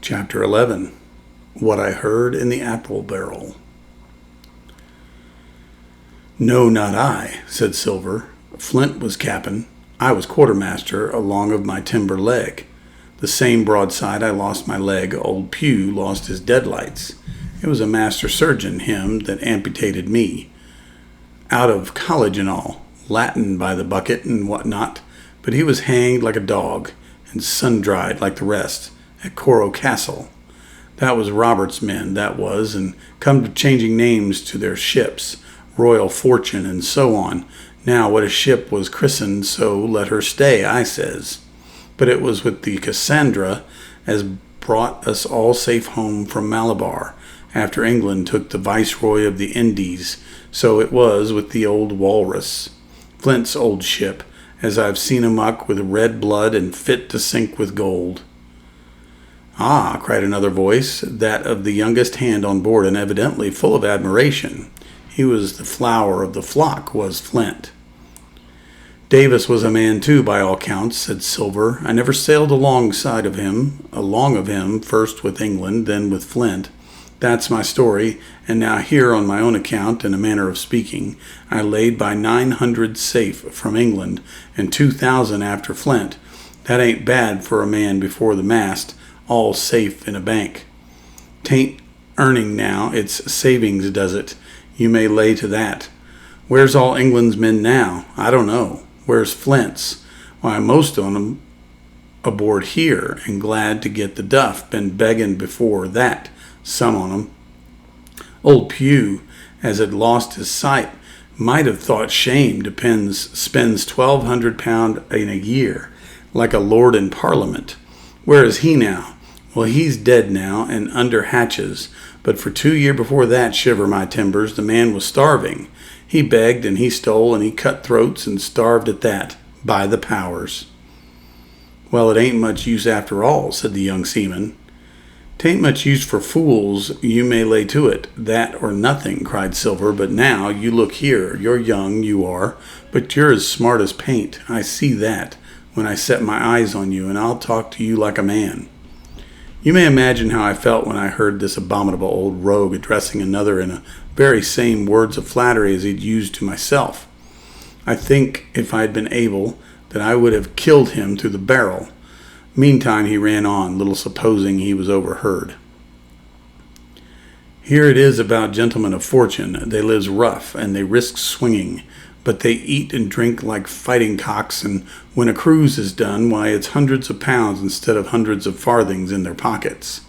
Chapter 11. What I Heard in the Apple Barrel. "No, not I," said Silver. "Flint was cap'n. I was quartermaster along of my timber leg. The same broadside I lost my leg, old Pugh lost his deadlights. It was a master surgeon, him, that amputated me. Out of college and all, Latin by the bucket and what not, but he was hanged like a dog and sun-dried like the rest at Coro Castle. That was Robert's men, that was, and come to changing names to their ships, Royal Fortune and so on. Now what a ship was christened, so let her stay, I says. But it was with the Cassandra as brought us all safe home from Malabar, after England took the Viceroy of the Indies, so it was with the old Walrus, Flint's old ship, as I've seen amuck with red blood and fit to sink with gold." "Ah," cried another voice, that of the youngest hand on board, and evidently full of admiration. He was the flower of the flock, was Flint. "Davis was a man too, by all counts," said Silver. "I never sailed along of him, first with England, then with Flint. That's my story, and now here on my own account, in a manner of speaking, I laid by 900 safe from England, and 2,000 after Flint. That ain't bad for a man before the mast, all safe in a bank. 'Tain't earning now, it's savings does it. You may lay to that. Where's all England's men now? I don't know. Where's Flint's? Why, most on 'em aboard here, and glad to get the duff. Been begging before that, some on 'em. Old Pugh, as had lost his sight, might have thought shame spends £1,200 in a year, like a lord in Parliament. Where is he now? Well, he's dead now and under hatches, but for 2 years before that, shiver my timbers, the man was starving. He begged and he stole and he cut throats and starved at that, by the powers." "Well, it ain't much use after all," said the young seaman. "'Tain't much use for fools, you may lay to it, that or nothing," cried Silver. "But now, you look here, you're young, you are, but you're as smart as paint. I see that when I set my eyes on you, and I'll talk to you like a man." You may imagine how I felt when I heard this abominable old rogue addressing another in the very same words of flattery as he'd used to myself. I think, if I'd been able, that I would have killed him through the barrel. Meantime he ran on, little supposing he was overheard. "Here it is about gentlemen of fortune. They lives rough, and they risks swinging, but they eat and drink like fighting cocks, and when a cruise is done, why, it's hundreds of pounds instead of hundreds of farthings in their pockets.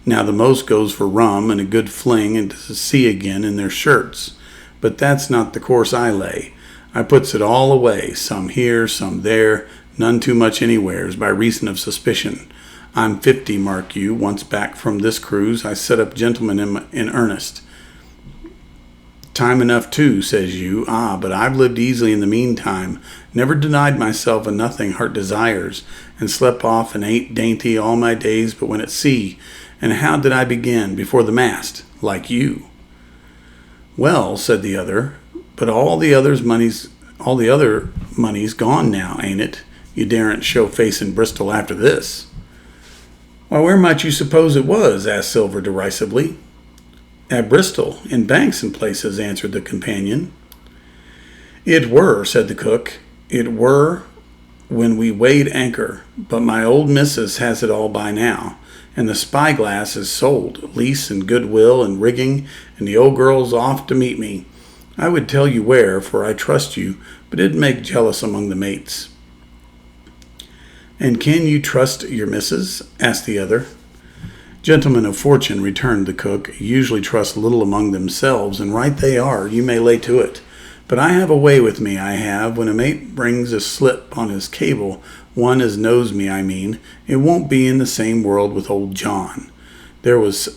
Now the most goes for rum and a good fling and to sea again in their shirts. But that's not the course I lay. I puts it all away, some here, some there, none too much anywheres, by reason of suspicion. I'm 50, mark you. Once back from this cruise, I set up gentlemen in earnest. Time enough too, says you. Ah, but I've lived easily in the meantime, never denied myself a nothing heart desires, and slept off and ate dainty all my days but when at sea. And how did I begin? Before the mast, like you." "Well," said the other, "but all the other money's gone now, ain't it? You daren't show face in Bristol after this." "Why, where might you suppose it was?" asked Silver derisively. "At Bristol, in banks and places," answered the companion. "It were," said the cook. "It were when we weighed anchor, but my old missus has it all by now, and the spyglass is sold, lease and goodwill and rigging, and the old girl's off to meet me. I would tell you where, for I trust you, but it'd make jealous among the mates." "And can you trust your missus?" asked the other. "Gentlemen of fortune," returned the cook, "usually trust little among themselves, and right they are, you may lay to it. But I have a way with me, I have, when a mate brings a slip on his cable, one as knows me, I mean, it won't be in the same world with old John. There was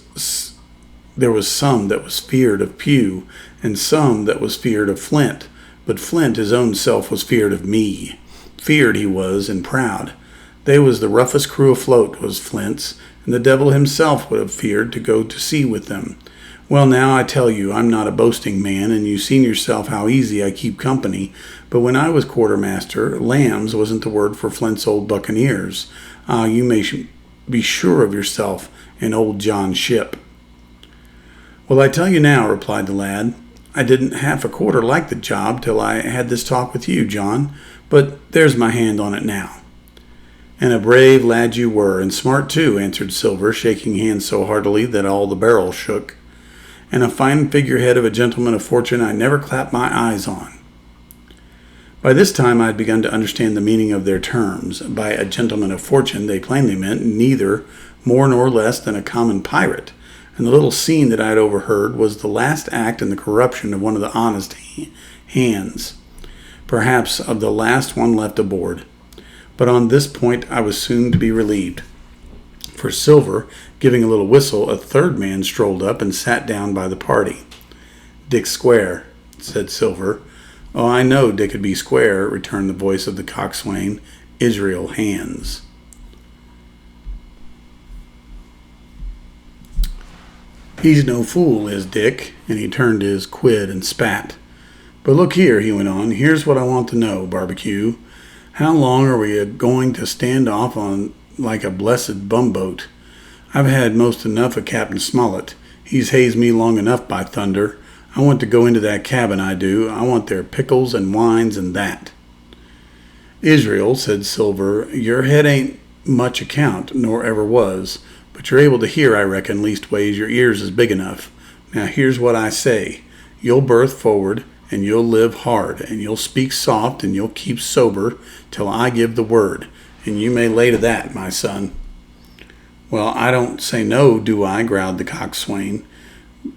some that was feared of Pugh, and some that was feared of Flint, but Flint his own self was feared of me. Feared he was, and proud. They was the roughest crew afloat, was Flint's, and the devil himself would have feared to go to sea with them. Well, now, I tell you, I'm not a boasting man, and you've seen yourself how easy I keep company, but when I was quartermaster, lambs wasn't the word for Flint's old buccaneers. You may be sure of yourself and old John Ship." "Well, I tell you now," replied the lad, "I didn't half a quarter like the job till I had this talk with you, John, but there's my hand on it now." "And a brave lad you were, and smart too," answered Silver, shaking hands so heartily that all the barrel shook. "And a fine figurehead of a gentleman of fortune I never clapped my eyes on." By this time I had begun to understand the meaning of their terms. By a gentleman of fortune they plainly meant neither more nor less than a common pirate, and the little scene that I had overheard was the last act in the corruption of one of the honest hands, perhaps of the last one left aboard. But on this point I was soon to be relieved, for Silver, giving a little whistle, a third man strolled up and sat down by the party. "Dick Square," said Silver. "Oh, I know Dick'd be square," returned the voice of the coxswain, "Israel Hands." "He's no fool, is Dick," and he turned to his quid and spat. "But look here," he went on, "here's what I want to know, Barbecue. How long are we going to stand off on like a blessed bumboat? I've had most enough of Captain Smollett. He's hazed me long enough, by thunder. I want to go into that cabin, I do. I want their pickles and wines and that." "Israel," said Silver, "your head ain't much account, nor ever was, but you're able to hear, I reckon, leastways your ears is big enough. Now here's what I say. You'll berth forward, and you'll live hard, and you'll speak soft, and you'll keep sober till I give the word, and you may lay to that, my son." "Well, I don't say no, do I?" growled the coxswain.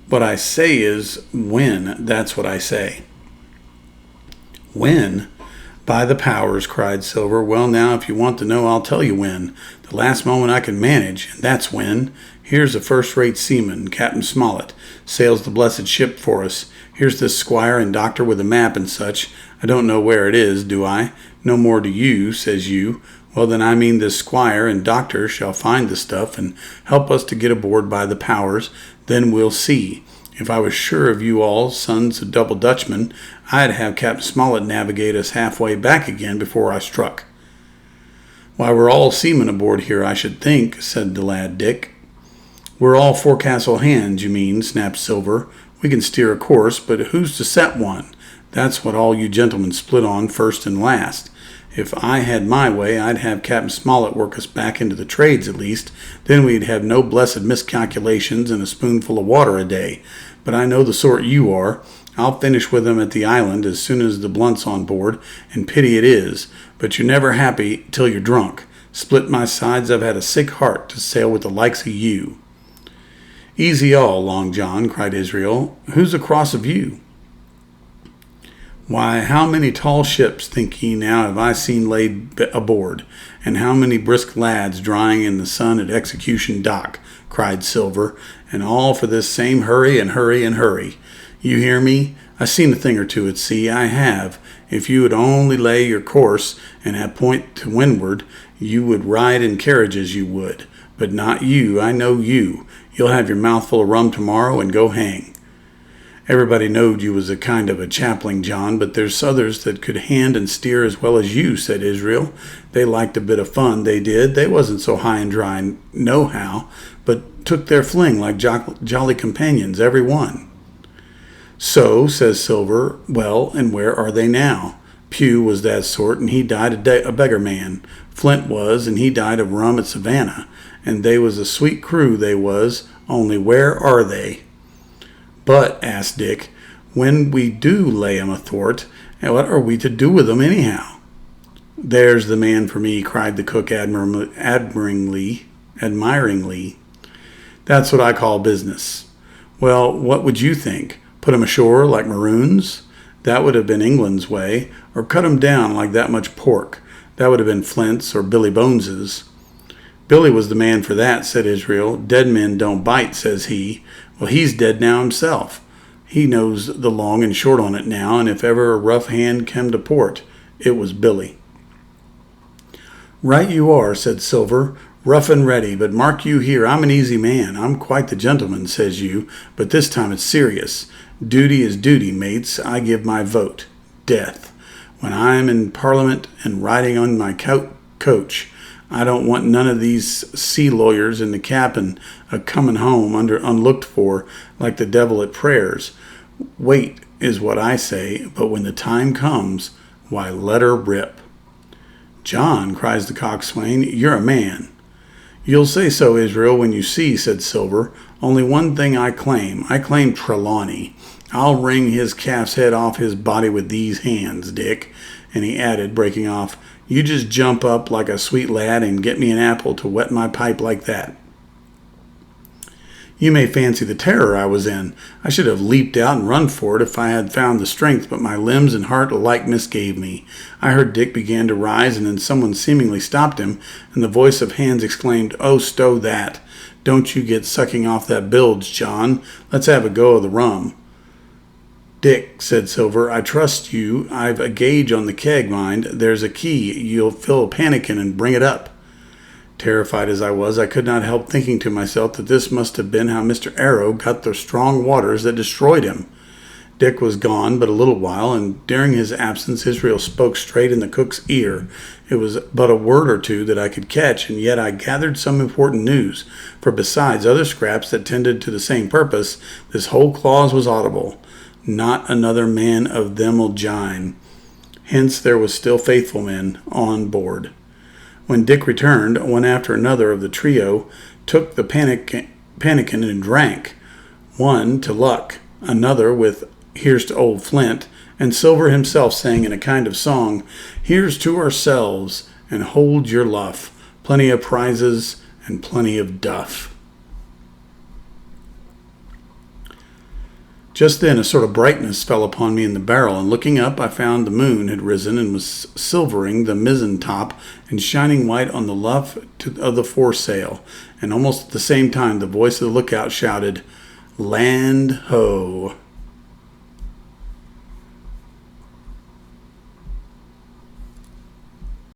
"What I say is, when, that's what I say." "When? By the powers," cried Silver. "Well, now, if you want to know, I'll tell you when. The last moment I can manage, and that's when. Here's a first-rate seaman, Captain Smollett, sails the blessed ship for us. Here's this squire and doctor with a map and such. I don't know where it is, do I? No more do you, says you. Well, then I mean this squire and doctor shall find the stuff and help us to get aboard by the powers. Then we'll see. If I was sure of you all, sons of double Dutchmen, I'd have Captain Smollett navigate us halfway back again before I struck." "Why, we're all seamen aboard here, I should think," said the lad Dick. "We're all forecastle hands, you mean," snapped Silver. "We can steer a course, but who's to set one? That's what all you gentlemen split on first and last. If I had my way, I'd have Captain Smollett work us back into the trades at least. Then we'd have no blessed miscalculations and a spoonful of water a day. But I know the sort you are. I'll finish with them at the island as soon as the Blunt's on board, and pity it is. But you're never happy till you're drunk. Split my sides, I've had a sick heart to sail with the likes of you." "Easy all, Long John," cried Israel. "Who's across of you?" "Why, how many tall ships, think ye now, have I seen laid aboard, and how many brisk lads drying in the sun at Execution Dock," cried Silver, "and all for this same hurry and hurry and hurry. You hear me? I've seen a thing or two at sea, I have. If you would only lay your course and have point to windward, you would ride in carriages, you would. But not you, I know you. You'll have your mouthful of rum tomorrow and go hang." "Everybody knowed you was a kind of a chaplain, John, but there's others that could hand and steer as well as you," said Israel. "They liked a bit of fun, they did. They wasn't so high and dry nohow, but took their fling like jolly companions, every one." "So," says Silver, "well, and where are they now? Pugh was that sort, and he died a beggar man. Flint was, and he died of rum at Savannah, and they was a sweet crew, they was, only where are they?" "But," asked Dick, "when we do lay 'em athwart, what are we to do with 'em anyhow?" "There's the man for me," cried the cook admiringly. "That's what I call business. Well, what would you think? Put 'em ashore like maroons? That would have been England's way. Or cut 'em down like that much pork. That would have been Flint's or Billy Bones's." "Billy was the man for that," said Israel. "Dead men don't bite," says he. Well, he's dead now himself. He knows the long and short on it now, and if ever a rough hand came to port, it was Billy. "Right you are," said Silver, "rough and ready, but mark you here, I'm an easy man. I'm quite the gentleman, says you, but this time it's serious. Duty is duty, mates. I give my vote. Death. When I'm in Parliament and riding on my coach, I don't want none of these sea lawyers in the cabin a comin' home under unlooked for like the devil at prayers. Wait is what I say, but when the time comes, why, let her rip." "John," cries the coxswain, "you're a man." "You'll say so, Israel, when you see," said Silver. "Only one thing I claim. I claim Trelawney. I'll wring his calf's head off his body with these hands, Dick." And he added, breaking off, "You just jump up like a sweet lad and get me an apple to wet my pipe like that." You may fancy the terror I was in. I should have leaped out and run for it if I had found the strength, but my limbs and heart alike misgave me. I heard Dick began to rise, and then someone seemingly stopped him, and the voice of Hans exclaimed, "Oh, stow that. Don't you get sucking off that bilge, John. Let's have a go of the rum." "Dick," said Silver, "I trust you. I've a gauge on the keg, mind. There's a key. You'll fill a pannikin and bring it up." Terrified as I was, I could not help thinking to myself that this must have been how Mr. Arrow got the strong waters that destroyed him. Dick was gone but a little while, and during his absence Israel spoke straight in the cook's ear. It was but a word or two that I could catch, and yet I gathered some important news, for besides other scraps that tended to the same purpose, this whole clause was audible. "Not another man of them'll jine." Hence there was still faithful men on board. When Dick returned, one after another of the trio took the pannikin and drank. One to luck, another with "Here's to old Flint," and Silver himself sang in a kind of song, "Here's to ourselves, and hold your luff, plenty of prizes and plenty of duff." Just then a sort of brightness fell upon me in the barrel, and looking up I found the moon had risen and was silvering the mizzen top and shining white on the luff of the foresail, and almost at the same time the voice of the lookout shouted, "Land ho!"